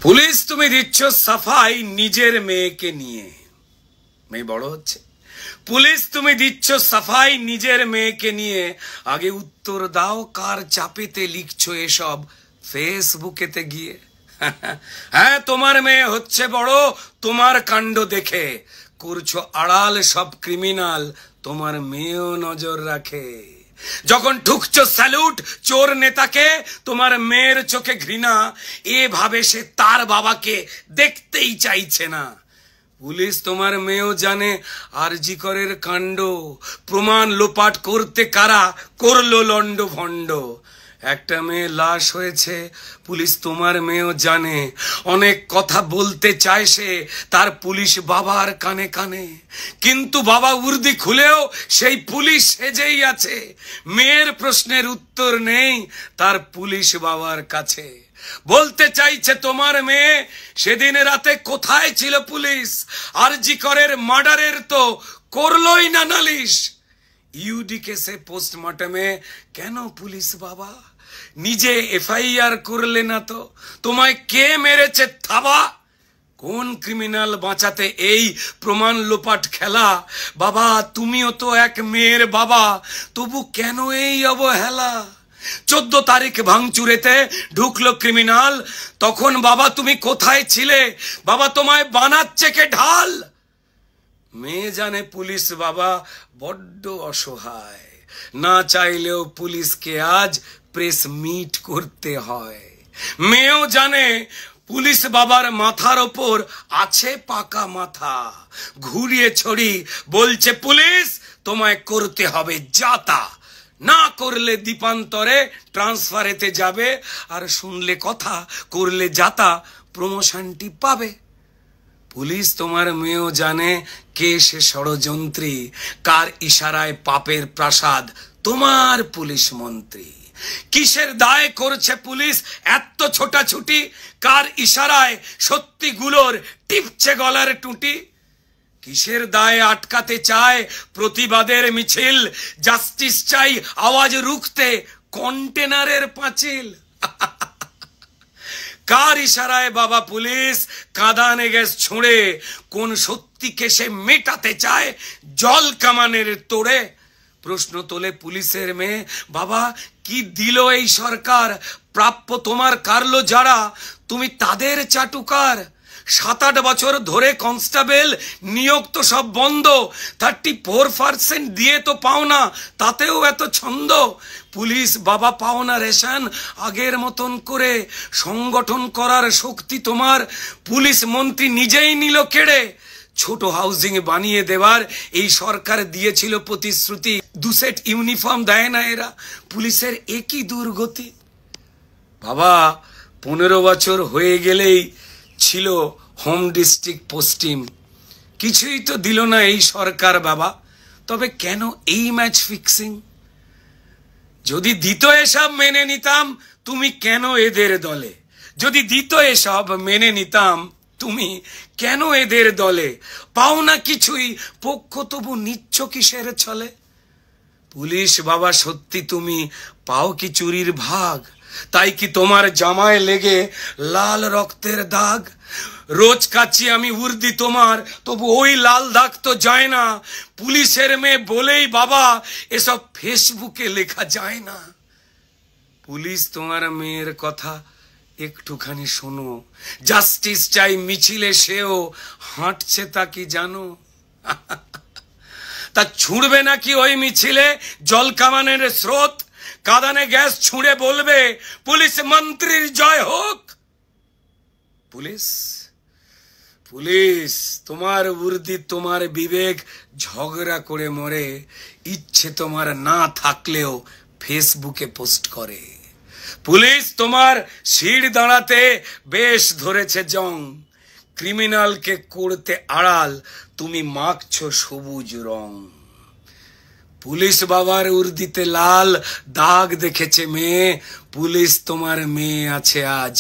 Police তুমি দিচ্ছ সাফাই নিজের মেয়েকে নিয়ে, মেয়ে বড় হচ্ছে। পুলিশ তুমি দিচ্ছ সাফাই নিজের মেয়েকে নিয়ে, আগে উত্তর দাও কার চাপেতে লিখছো এসব ফেসবুকেতে গিয়ে। হ্যাঁ, তোমার মেয়ে হচ্ছে বড়, তোমার কাণ্ড দেখে করছো আড়াল সব ক্রিমিনাল, তোমার মেয়েও নজর রাখে। যখন ঠুকছো স্যালুট চোর নেতাকে, তোমার মেয়ের চোখে ঘৃণা, এভাবে সে তার বাবাকে দেখতেই চাইছে না। পুলিশ তোমার মেয়েও জানে আরজি করের কাণ্ড, প্রমাণ লোপাট করতে কারা করলো লন্ড ভন্ড। একটা মেয়ে লাশ হয়েছে, পুলিশ তোমার মেয়েও জানে, অনেক কথা বলতে চায় সে তার পুলিশ বাবার কানে কানে, কিন্তু বাবা উর্দি খুলেও সেই পুলিশ সেজেই আছে। মেয়ের প্রশ্নের উত্তর নেই তার পুলিশ বাবার কাছে। বলতে চাইছে তোমার মেয়ে, সেদিন রাতে কোথায় ছিল পুলিশ? আরজি করের মার্ডারের তো করলোই না নালিশ। ইউডি কেসে পোস্টমর্টমে কেন পুলিশ বাবা নিজে এফআইআর করলে না? তো তোমায় কে মেরেছে থাবা? কোন ক্রিমিনাল বাঁচাতে এই প্রমাণ লোপাট খেলা? বাবা তুমিও তো এক মেয়ের বাবা, তবু কেন এই অবহেলা? 14 তারিখ ভাঙচুরেতে ঢুকলো ক্রিমিনাল, তখন বাবা তুমি কোথায় ছিলে? বাবা তোমায় বানাচ্ছে কে ঢাল? মেয়ে জানে পুলিশ বাবা বড্ড অসহায়, না চাইলেও পুলিশকে আজ প্রেস মিট করতে হয়। মেয়েও জানে পুলিশ বাবার মাথার ওপর আছে পাকা মাথা, ঘুরিয়ে ছড়ি বলছে পুলিশ তোমায় করতে হবে যাতা, না করলে দ্বীপান্তরে ট্রান্সফারেতে যাবে, আর শুনলে কথা করলে যাতা প্রমোশনটি পাবে। পুলিশ তোমার মেয়েও জানে কে সে ষড়যন্ত্রী, কার ইশারায় পাপের প্রাসাদ তোমার পুলিশ মন্ত্রী। কিসের দায় করছে পুলিশ এত ছোটাছুটি, কার ইশারায় সত্যিগুলোর টিপছে গলার টুটি? কিসের দায়ে আটকাতে চায় প্রতিবাদের মিছিল, জাস্টিস চাই আওয়াজ রুখতে কন্টেনারের পাঁচিল। কার ইশারায় বাবা পুলিশ কাঁদানে গ্যাস ছুঁড়ে কোন সত্যিকে সে মেটাতে চায় জল কামানের তোড়ে? প্রশ্ন তোলে পুলিশের মেয়ে, বাবা কি দিল এই সরকার? প্রাপ্য তোমার কারলো যারা, তুমি তাদের চাটুকার। 7-8 বছর ধরে কনস্টেবল নিয়োগ তো সব বন্ধ, 34% দিয়ে তো পাও না, তাতেও এত ছন্দ। পুলিশ বাবা পাও না রেশন আগের মতন করে, সংগঠন করার শক্তি তোমার পুলিশ মন্ত্রী নিজেই নিল কেড়ে। ছোট হাউজিং বানিয়ে দেওয়ার এই সরকার দিয়েছিল প্রতিশ্রুতি, 2 সেট ইউনিফর্ম দেয় না এরা, পুলিশের একই দুর্গতি। বাবা 15 বছর হয়ে গেলেই ছিল হোম ডিস্ট্রিক্ট পোস্টিং, কিছুই তো দিল না এই সরকার বাবা, তবে কেন এই ম্যাচ ফিক্সিং? যদি দিত এসব মেনে নিতাম তুমি কেন এদের দলে? যদি দিত এসব মেনে নিতাম তুমি কেন এদের দলে? পাও না কিছুই পক্ষ তবু নিচ্ছ কিসের ছলে? পুলিশ বাবা সত্যি তুমি পাও কি চুরির ভাগ? তাই কি তোমার জামায় লেগে লাল রক্তের দাগ? রোজ কাচ্ছি আমি উর্দি তোমার, তবু ওই লাল দাগ তো যায় না। পুলিশের মেয়ে বলেই বাবা এসব ফেসবুকে লেখা যায় না। পুলিশ তোমার মেয়ের কথা একটুখানি শোনো, জাস্টিস চাই মিছিলে সেও হাঁটছে তা কি জানো? তা ছুঁড়বে নাকি ওই মিছিলে জল কামানের স্রোত? কাঁদানে গ্যাস ছুঁড়ে বলবে পুলিশ মন্ত্রীর জয় হোক? পুলিশ পুলিশ তোমার উর্দি তোমার বিবেক ঝগড়া করে মরে, ইচ্ছে তোমার না থাকলেও ফেসবুকে পোস্ট করে। পুলিশ তোমার সিঁড় দাঁড়াতে বেশ ধরেছে জং, ক্রিমিনালকে করতে আড়াল তুমি মাখছো সবুজ রং। পুলিশ বাবার উর্দিতে লাল দাগ দেখেছে মেয়ে, পুলিশ তোমার মেয়ে আছে আজ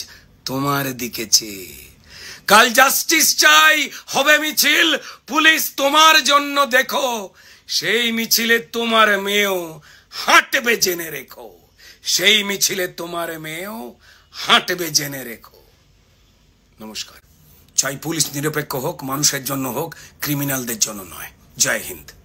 তোমার দিকে চেয়ে। কাল জাস্টিস চাই হবে মিছিল, পুলিশ তোমার জন্য দেখো, সেই মিছিলে তোমার মেয়েও হাঁটবে জেনে রেখো। সেই মিছিলে তোমার মেয়েও হাঁটবে জেনে রেখো। নমস্কার। চাই পুলিশ নিরপেক্ষ হোক, মানুষের জন্য হোক, ক্রিমিনালদের জন্য নয়। জয় হিন্দ।